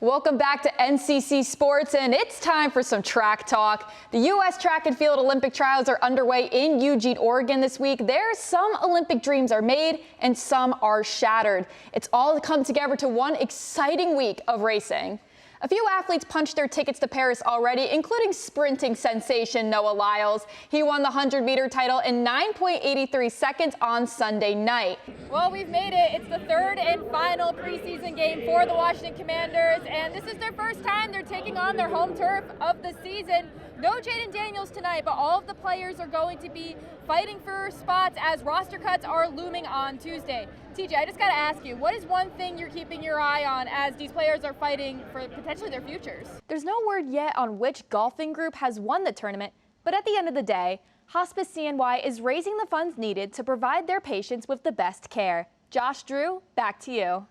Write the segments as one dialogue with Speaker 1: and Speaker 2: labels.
Speaker 1: Welcome back to NCC Sports, and it's time for some track talk. The U.S. Track and Field Olympic trials are underway in Eugene, Oregon this week. Some Olympic dreams are made and some are shattered. It's all come together to one exciting week of racing. A few athletes punched their tickets to Paris already, including sprinting sensation Noah Lyles. He won the 100-meter title in 9.83 seconds on Sunday night.
Speaker 2: Well, we've made it. It's the third and final preseason game for the Washington Commanders, and this is their first time they're taking on their home turf of the season. No Jaden Daniels tonight, but all of the players are going to be fighting for spots as roster cuts are looming on Tuesday. TJ, I just got to ask you, what is one thing you're keeping your eye on as these players are fighting for potentially their futures?
Speaker 1: There's no word yet on which golfing group has won the tournament, but at the end of the day, Hospice CNY is raising the funds needed to provide their patients with the best care. Josh Drew, back to you.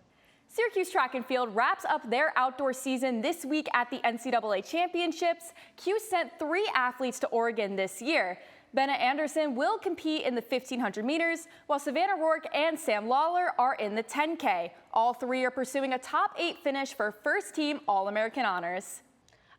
Speaker 1: Syracuse Track and Field wraps up their outdoor season this week at the NCAA Championships. Q sent 3 athletes to Oregon this year. Benna Anderson will compete in the 1,500 meters, while Savannah Rourke and Sam Lawler are in the 10K. All 3 are pursuing a top 8 finish for first-team All-American honors.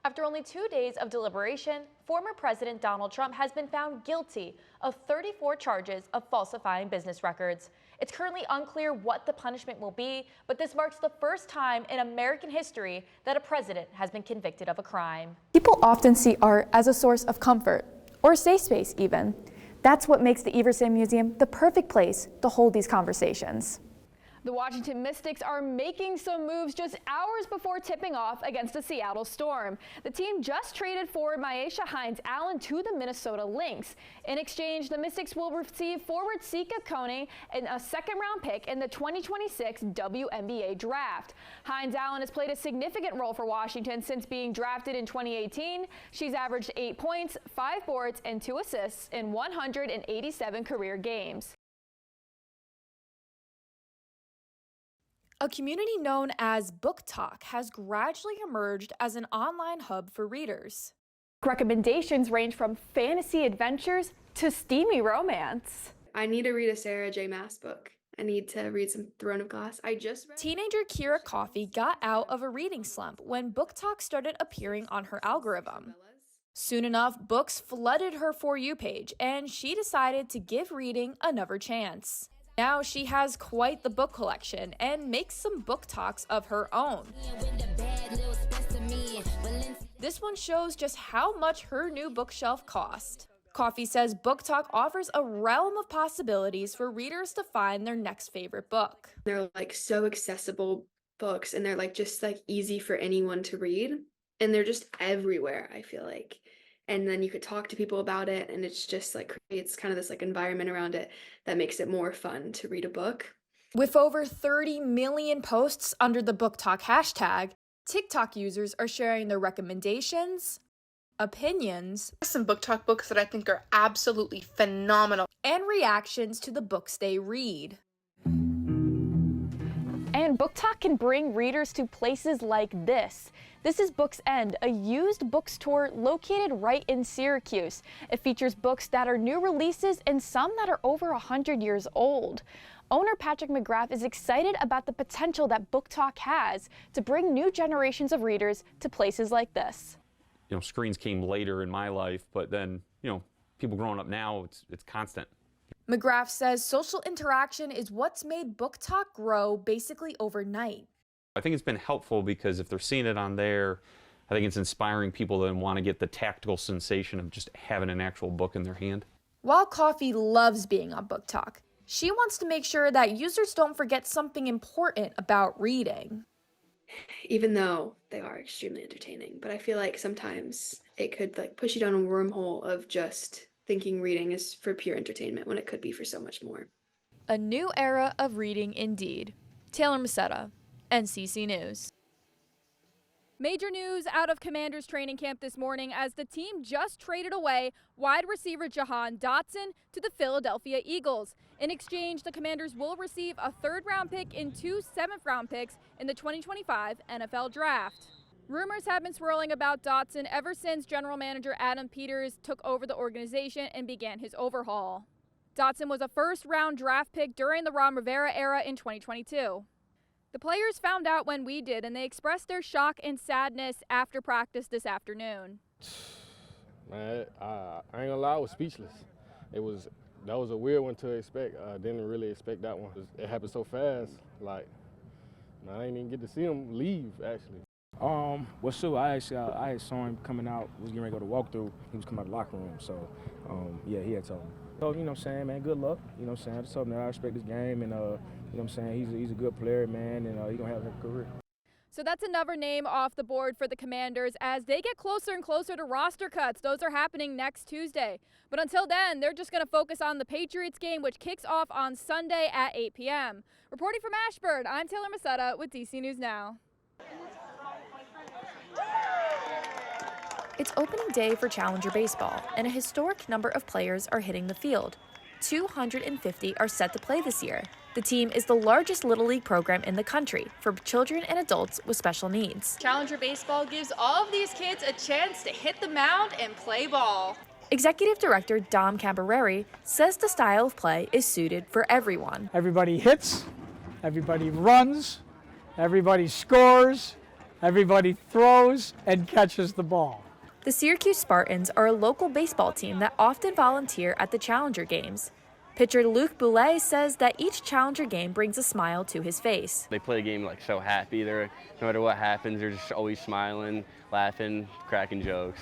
Speaker 1: After only 2 days of deliberation, former President Donald Trump has been found guilty of 34 charges of falsifying business records. It's currently unclear what the punishment will be, but this marks the first time in American history that a president has been convicted of a crime.
Speaker 3: People often see art as a source of comfort, or safe space even. That's what makes the Everson Museum the perfect place to hold these conversations.
Speaker 1: The Washington Mystics are making some moves just hours before tipping off against the Seattle Storm. The team just traded forward Myesha Hines-Allen to the Minnesota Lynx. In exchange, the Mystics will receive forward Sika Kone and a second-round pick in the 2026 WNBA draft. Hines-Allen has played a significant role for Washington since being drafted in 2018. She's averaged 8 points, 5 boards, and 2 assists in 187 career games.
Speaker 3: A community known as Book Talk has gradually emerged as an online hub for readers.
Speaker 1: Recommendations range from fantasy adventures to steamy romance.
Speaker 4: I need to read a Sarah J. Maas book. I need to read some Throne of Glass.
Speaker 3: Teenager Kira Coffey got out of a reading slump when Book Talk started appearing on her algorithm. Soon enough, books flooded her For You page, and she decided to give reading another chance. Now she has quite the book collection and makes some book talks of her own. This one shows just how much her new bookshelf cost. Coffey says Book Talk offers a realm of possibilities for readers to find their next favorite book.
Speaker 4: They're so accessible books, and they're just easy for anyone to read, and they're just everywhere, I feel like. And then you could talk to people about it, and it's just creates kind of this environment around it that makes it more fun to read a book.
Speaker 3: With over 30 million posts under the Book Talk hashtag, TikTok users are sharing their recommendations, opinions,
Speaker 5: some Book Talk books that I think are absolutely phenomenal,
Speaker 3: and reactions to the books they read.
Speaker 1: And Book Talk can bring readers to places like this. This is Books End, a used bookstore located right in Syracuse. It features books that are new releases and some that are over 100 years old. Owner Patrick McGrath is excited about the potential that Book Talk has to bring new generations of readers to places like this.
Speaker 6: Screens came later in my life, but then, people growing up now, it's constant.
Speaker 3: McGrath says social interaction is what's made Book Talk grow basically overnight.
Speaker 6: I think it's been helpful because if they're seeing it on there, I think it's inspiring people that want to get the tactile sensation of just having an actual book in their hand.
Speaker 3: While Coffey loves being on Book Talk, she wants to make sure that users don't forget something important about reading.
Speaker 4: Even though they are extremely entertaining, but I feel like sometimes it could push you down a wormhole of just thinking reading is for pure entertainment when it could be for so much more.
Speaker 3: A new era of reading indeed. Taylor Mascetta, NCC News.
Speaker 2: Major news out of Commanders training camp this morning as the team just traded away wide receiver Jahan Dotson to the Philadelphia Eagles. In exchange, the Commanders will receive a 3rd-round pick and 2 7th-round picks in the 2025 NFL Draft. Rumors have been swirling about Dotson ever since general manager Adam Peters took over the organization and began his overhaul. Dotson was a 1st-round draft pick during the Ron Rivera era in 2022. The players found out when we did, and they expressed their shock and sadness after practice this afternoon.
Speaker 7: Man, I ain't gonna lie, I was speechless. That was a weird one to expect. I didn't really expect that one. It happened so fast. Like, man, I didn't even get to see him leave, actually.
Speaker 8: Well, sure, I had saw him coming out, was getting ready to go to walkthrough. He was coming out of the locker room, so, yeah, he had told me. So, you know what I'm saying, man, good luck. You know what I'm saying, I just told him that I respect his game, and, you know what I'm saying, he's a good player, man, and he's going to have a career.
Speaker 2: So that's another name off the board for the Commanders as they get closer and closer to roster cuts. Those are happening next Tuesday. But until then, they're just going to focus on the Patriots game, which kicks off on Sunday at 8 p.m. Reporting from Ashburn, I'm Taylor Mascetta with DC News Now.
Speaker 3: It's opening day for Challenger Baseball, and a historic number of players are hitting the field. 250 are set to play this year. The team is the largest Little League program in the country for children and adults with special needs.
Speaker 1: Challenger Baseball gives all of these kids a chance to hit the mound and play ball.
Speaker 3: Executive Director Dom Cambereri says the style of play is suited for everyone.
Speaker 9: Everybody hits, everybody runs, everybody scores, everybody throws and catches the ball.
Speaker 3: The Syracuse Spartans are a local baseball team that often volunteer at the Challenger games. Pitcher Luc Boulet says that each Challenger game brings a smile to his face.
Speaker 10: They play the game like so happy. No matter what happens, they're just always smiling, laughing, cracking jokes.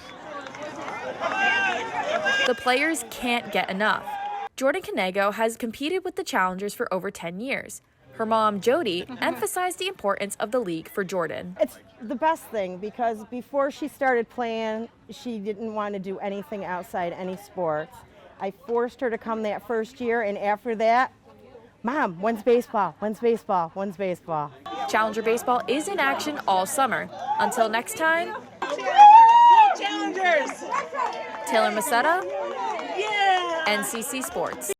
Speaker 3: The players can't get enough. Jordan Canego has competed with the Challengers for over 10 years. Her mom, Jody, emphasized the importance of the league for Jordan.
Speaker 11: It's the best thing because before she started playing, she didn't want to do anything outside any sports. I forced her to come that first year, and after that, Mom, when's baseball? When's baseball? When's baseball?
Speaker 3: Challenger Baseball is in action all summer. Until next time,
Speaker 12: Challengers!
Speaker 3: Taylor Mascetta, NCC Sports.